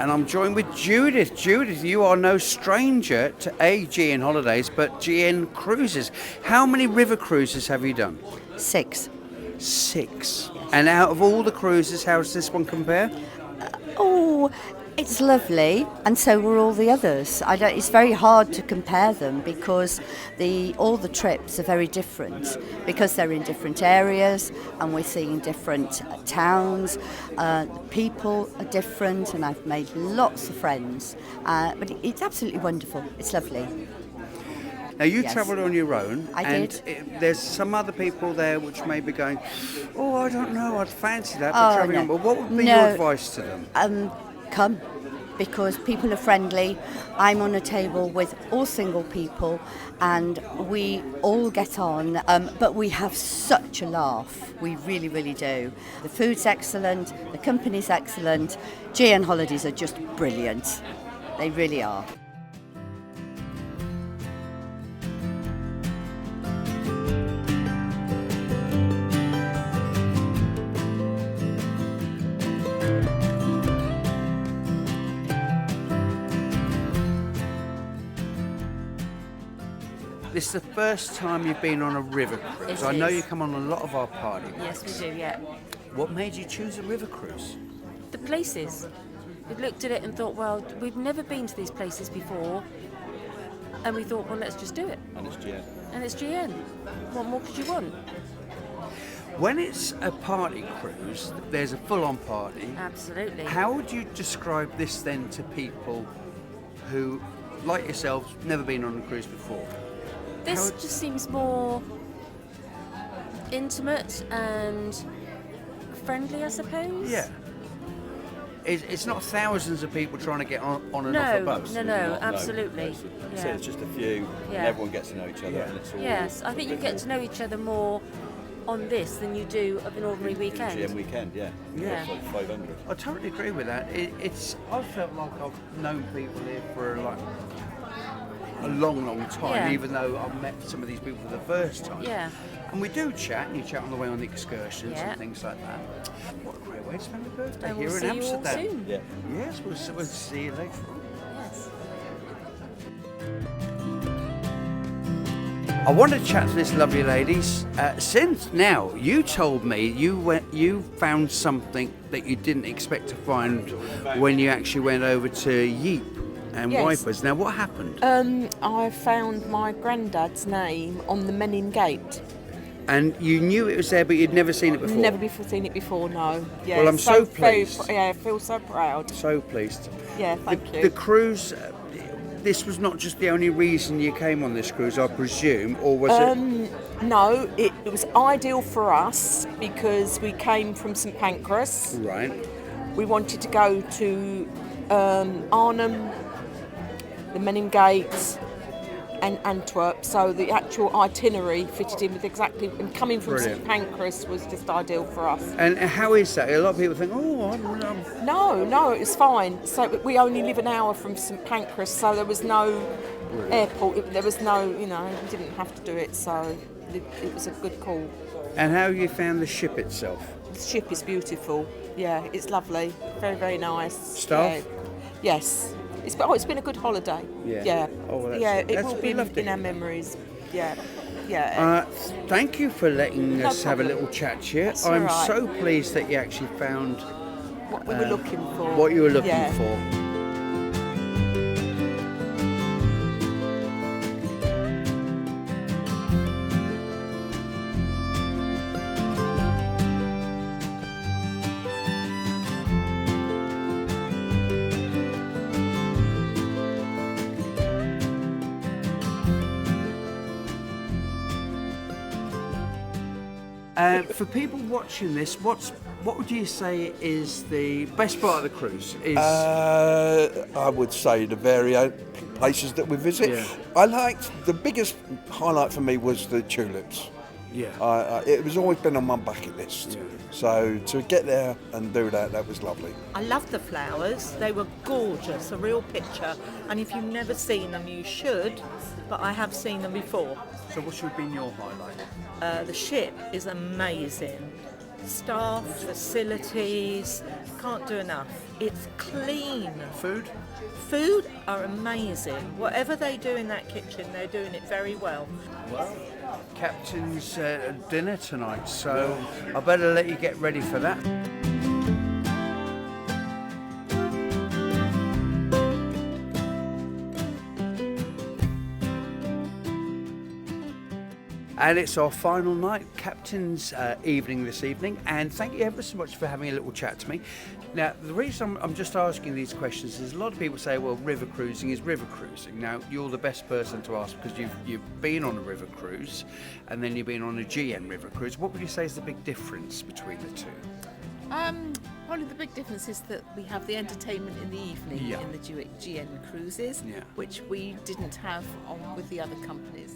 And I'm joined with Judith. Judith, you are no stranger to GN Holidays, but GN Cruises. How many river cruises have you done? 6. 6. And out of all the cruises, how does this one compare? It's lovely, and so were all the others. It's very hard to compare them because all the trips are very different because they're in different areas and we're seeing different towns. People are different, and I've made lots of friends. But it's absolutely wonderful. It's lovely. Now, you travelled on your own. I did. There's some other people there which may be going, I don't know, I'd fancy that, but travelling on. But what would be your advice to them? Come, because people are friendly. I'm on a table with all single people, and we all get on, but we have such a laugh. We really, really do. The food's excellent, the company's excellent. GN Holidays are just brilliant. They really are. This is the first time you've been on a river cruise. I know you come on a lot of our party Yes, we do, yeah. What made you choose a river cruise? The places. We looked at it and thought, well, we've never been to these places before. And we thought, well, let's just do it. And it's GN. And it's GN. What more could you want? When it's a party cruise, there's a full-on party. Absolutely. How would you describe this then to people who, like yourselves, never been on a cruise before? This just seems more intimate and friendly, I suppose. Yeah. It's not thousands of people trying to get on and off a boat. No, absolutely. So it's just a few, and everyone gets to know each other. Yeah. And it's all Yes, I think you get to know each other more on this than you do of an ordinary weekend. GN weekend, yeah. Yeah. It's like 500. I totally agree with that. I felt like I've known people here for a long time, Yeah. even though I've met some of these people for the first time. Yeah. And we do chat, and you chat on the way on the excursions Yeah. and things like that. What a great way to spend a birthday And here we'll in see you all Amsterdam. soon. Yeah. Yes, we'll see you later on. Yes. I want to chat to this lovely ladies. Since now, you told me you found something that you didn't expect to find when you actually went over to Yeep and Yes. Wipers. Now, what happened? I found my granddad's name on the Menin Gate. And you knew it was there, but you'd never seen it before. Never before seen it before, no. Yeah, Well, I'm so pleased. I feel so proud. So pleased. Yeah, thank you. The cruise. This was not just the only reason you came on this cruise, I presume, or was it? No, it was ideal for us because we came from St Pancras. Right. We wanted to go to Arnhem, the Menin Gate, and Antwerp, so the actual itinerary fitted in with exactly, and coming from Brilliant. St Pancras was just ideal for us. And how is that? A lot of people think, I'm No, it's fine. So we only live an hour from St Pancras, so there was no airport, there was no, we didn't have to do it, so it was a good call. And how you found the ship itself? The ship is beautiful. Yeah, it's lovely. Very, very nice. Staff? Yeah. Yes. It's been a good holiday. Yeah. Yeah. Oh, well, it that's will be lovely. in our memories. Yeah. Yeah. Thank you for letting No us have a problem. little chat here. That's all I'm right. so pleased that you actually found What we were looking for. what you were looking Yeah. for. For people watching this, what would you say is the best part of the cruise? I would say the various places that we visit. Yeah. I liked, the biggest highlight for me was the tulips. Yeah. It was always been on my bucket list. Yeah. So to get there and do that was lovely. I love the flowers. They were gorgeous, a real picture. And if you've never seen them, you should. But I have seen them before. So what should have been your highlight? The ship is amazing. Staff, facilities, can't do enough. It's clean. Food? Food are amazing. Whatever they do in that kitchen, they're doing it very well. Captain's dinner tonight, so I better let you get ready for that. And it's our final night, Captain's evening this evening, and thank you ever so much for having a little chat to me. Now, the reason I'm just asking these questions is a lot of people say, well, river cruising is river cruising. Now, you're the best person to ask because you've been on a river cruise and then you've been on a GN river cruise. What would you say is the big difference between the two? Probably the big difference is that we have the entertainment in the evening in the GN cruises, which we didn't have with the other companies.